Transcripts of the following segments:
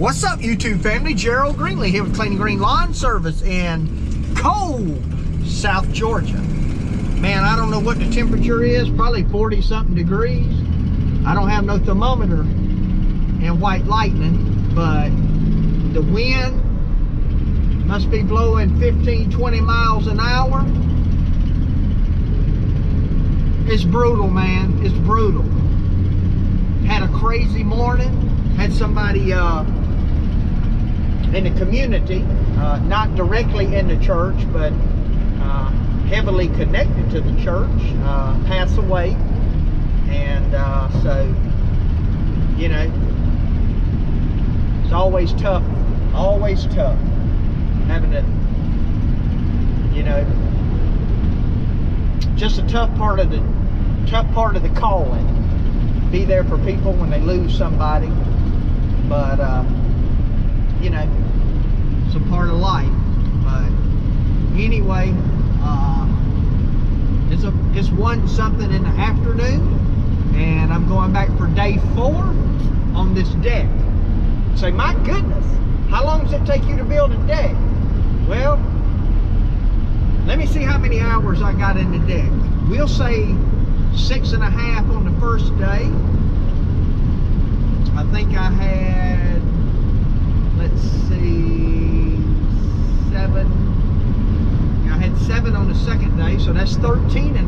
What's up, YouTube family? Gerald Greenlee here with Clean & Green Lawn Service in cold South Georgia. Man, I don't know what the temperature is, probably 40-something degrees. I don't have no thermometer and white lightning, but the wind must be blowing 15, 20 miles an hour. It's brutal, man. It's brutal. Had a crazy morning. Had somebody in the community, not directly in the church, but heavily connected to the church, pass away. And so, you know, it's always tough having to, you know, just a tough part of the calling. Be there for people when they lose somebody, but you know, it's a part of life. But anyway, it's 1-something in the afternoon, and I'm going back for day 4 on this deck. Say, my goodness, how long does it take you to build a deck? Well, let me see how many hours I got in the deck. We'll say 6.5 on the first day. I think I had, let's see, 7. I had 7 on the second day, so that's 13.5.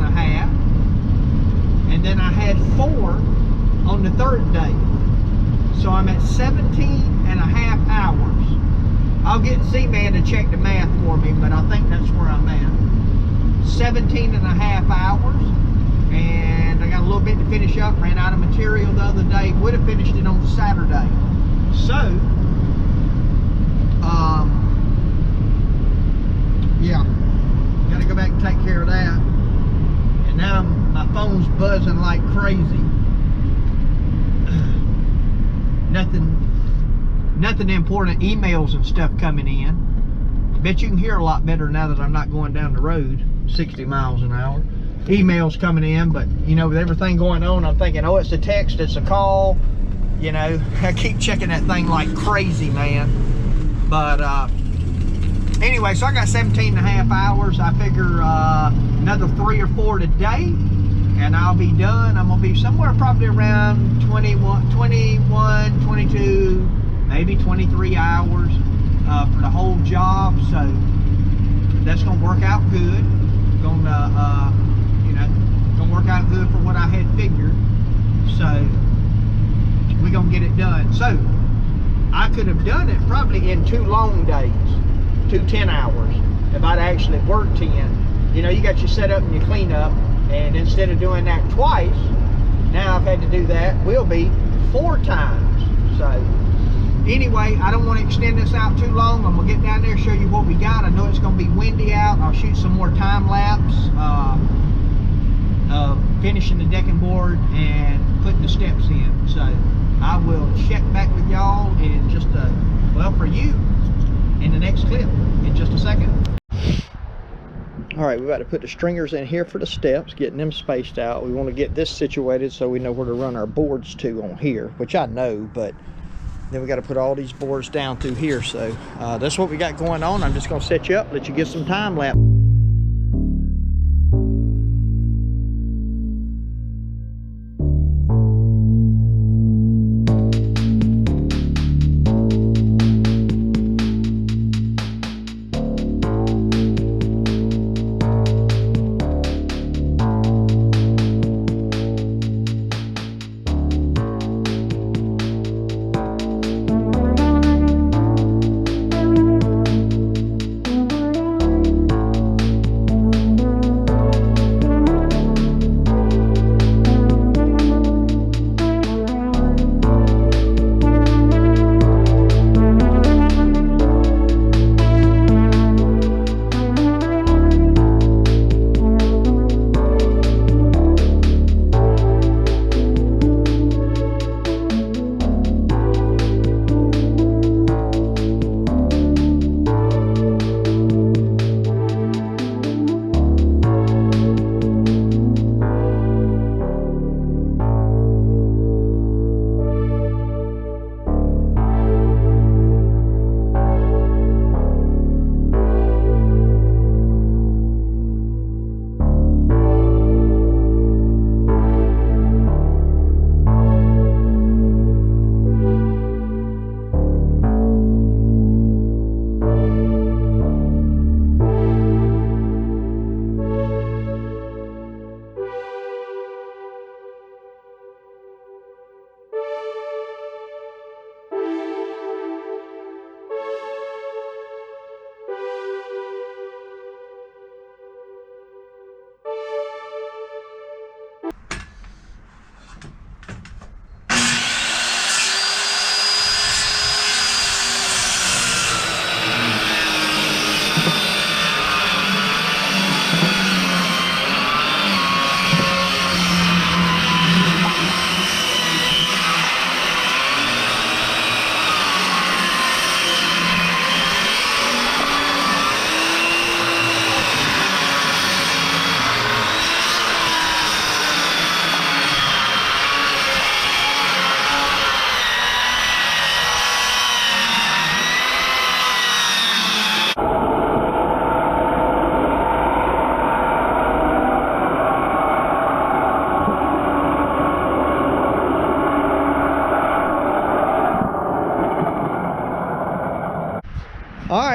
And then I had 4 on the third day. So I'm at 17.5 hours. I'll get Z-Man to check the math for me, but I think that's where I'm at. 17.5 hours. And I got a little bit to finish up. Ran out of material the other day. Would have finished it on Saturday. So, yeah, got to go back and take care of that. And now my phone's buzzing like crazy. Nothing important. Emails and stuff coming in. I bet you can hear a lot better now that I'm not going down the road 60 miles an hour. Emails coming in, but you know, with everything going on, I'm thinking, oh, it's a text, it's a call. You know, I keep checking that thing like crazy, man. But anyway, so I got 17.5 hours. I figure another 3 or 4 today, and I'll be done. I'm gonna be somewhere probably around 21, 22, maybe 23 hours for the whole job. So that's gonna work out good. Gonna work out good for what I had figured. So we're gonna get it done. So I could have done it probably in 2 long days, 2 10 hours, if I'd actually worked 10. You know, you got your setup and your cleanup, and instead of doing that twice, now I've had to do that, will be 4 times. So anyway, I don't want to extend this out too long. I'm gonna get down there, show you what we got. I know it's gonna be windy out. I'll shoot some more time lapse. Finishing the decking board and putting the steps in. So I will check back with y'all in just well, for you in the next clip in just a second. All right, we've got to put the stringers in here for the steps, getting them spaced out. We want to get this situated so we know where to run our boards to on here, which I know, but then we got to put all these boards down through here. So that's what we got going on. I'm just going to set you up, let you get some time lapse.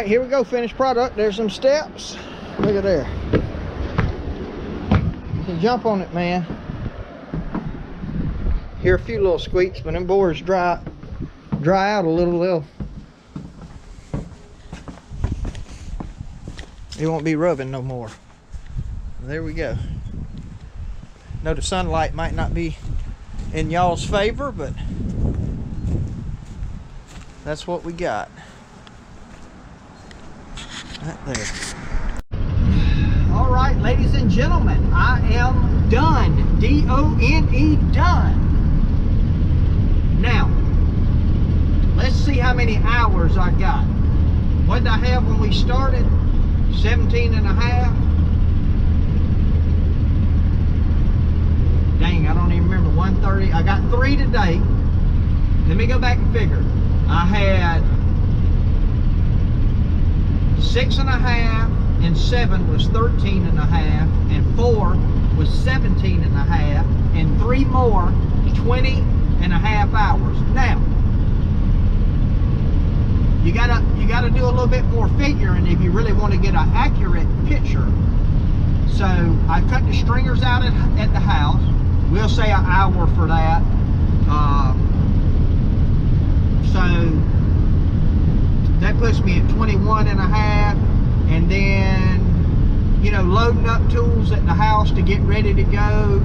right, here we go, finished product. There's some steps. Look at there. You can jump on it, man. Hear a few little squeaks, but them boards dry out a little. It won't be rubbing no more. There we go. Know the sunlight might not be in y'all's favor, but that's what we got. Right there. All right, ladies and gentlemen, I am done. D-O-N-E, done. Now, let's see how many hours I got. What did I have when we started? 17 and a half. Dang, I don't even remember. 1:30. I got 3 today. Let me go back and figure. I had 6 and a half, and 7 was 13 and a half, and 4 was 17 and a half, and 3 more, 20 and a half hours. Now, you gotta do a little bit more figuring if you really want to get an accurate picture. So I cut the stringers out at the house. We'll say an hour for that. So that puts me at 21 and a half, and then, you know, loading up tools at the house to get ready to go.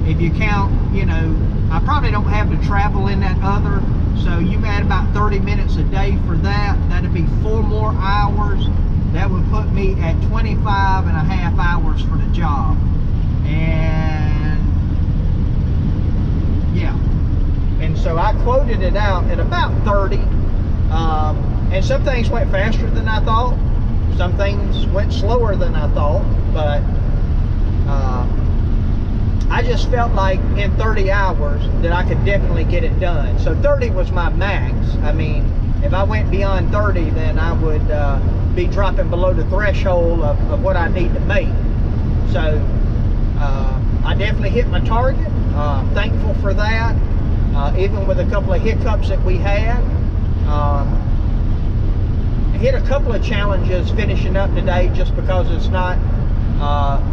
If you count, you know, I probably don't have to travel in that other, so you add about 30 minutes a day for that. That'd be 4 more hours. That would put me at 25 and a half hours for the job. And yeah, and so I quoted it out at about 30. And some things went faster than I thought. Some things went slower than I thought, but I just felt like in 30 hours that I could definitely get it done. So 30 was my max. I mean, if I went beyond 30, then I would be dropping below the threshold of what I need to make. So I definitely hit my target. Thankful for that. Even with a couple of hiccups that we had. I hit a couple of challenges finishing up today just because it's not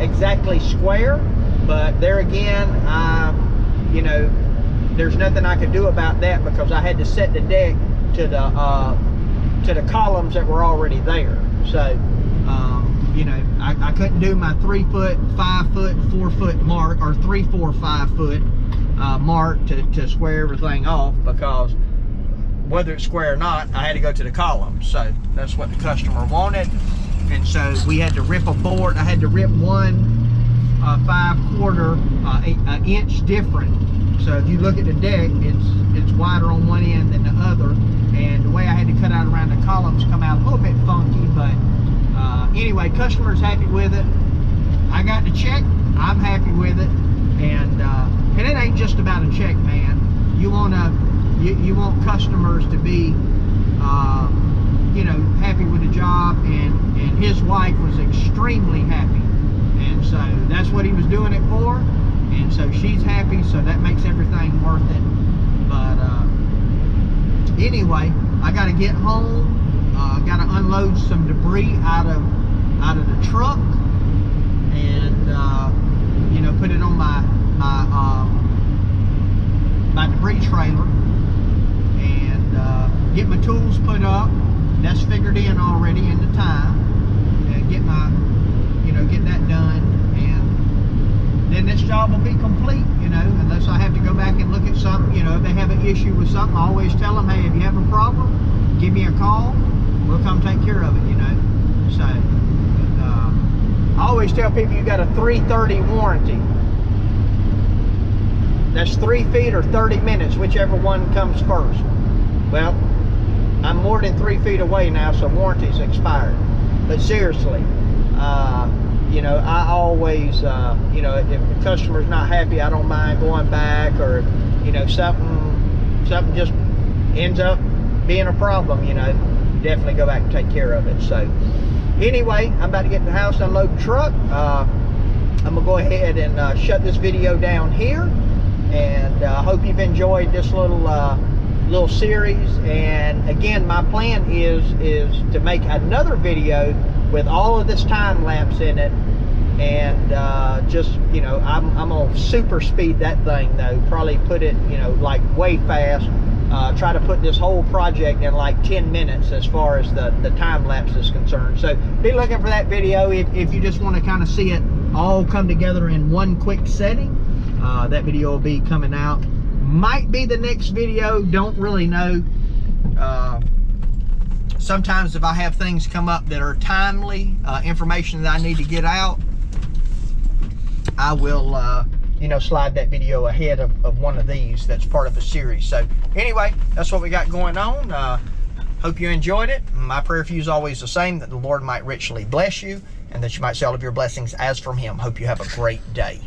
exactly square. But there again, you know, there's nothing I could do about that because I had to set the deck to the columns that were already there. So, you know, I couldn't do my 3 foot, 5 foot, 4 foot mark, or 3, 4, 5 foot mark to square everything off, because whether it's square or not, I had to go to the columns. So that's what the customer wanted, and so we had to rip a board. I had to rip one 5/4 inch different. So if you look at the deck, it's wider on one end than the other, and the way I had to cut out around the columns come out a little bit funky. But anyway, customer's happy with it. I got the check. I'm happy with it, and it ain't just about a check, man. You want customers to be you know, happy with the job, and his wife was extremely happy. And so that's what he was doing it for, and so she's happy, so that makes everything worth it. But anyway, I got to get home. Got to unload some debris out of the truck, and you know, put it on my debris trailer, and get my tools put up. That's figured in already in the time, and get my, you know, get that done, and then this job will be complete, you know, unless I have to go back and look at something. You know, if they have an issue with something, I always tell them, hey, if you have a problem, give me a call, we'll come take care of it, you know. So I always tell people you got a 330 warranty. That's 3 feet or 30 minutes, whichever one comes first. Well, I'm more than 3 feet away now, so warranty's expired. But seriously, you know, I always, you know, if the customer's not happy, I don't mind going back, or, you know, something just ends up being a problem, you know, definitely go back and take care of it. So anyway, I'm about to get in the house, unload the truck. I'm gonna go ahead and shut this video down here, and I hope you've enjoyed this little little series. And again, my plan is to make another video with all of this time lapse in it, and just, you know, I'm gonna super speed that thing though, probably put it, you know, like way fast. Try to put this whole project in like 10 minutes as far as the time lapse is concerned. So be looking for that video if you just want to kind of see it all come together in one quick setting. That video will be coming out. Might be the next video, don't really know. Sometimes if I have things come up that are timely, information that I need to get out, I will you know, slide that video ahead of one of these that's part of a series. So anyway, that's what we got going on. Hope you enjoyed it. My prayer for you is always the same, that the Lord might richly bless you and that you might see all of your blessings as from him. Hope you have a great day.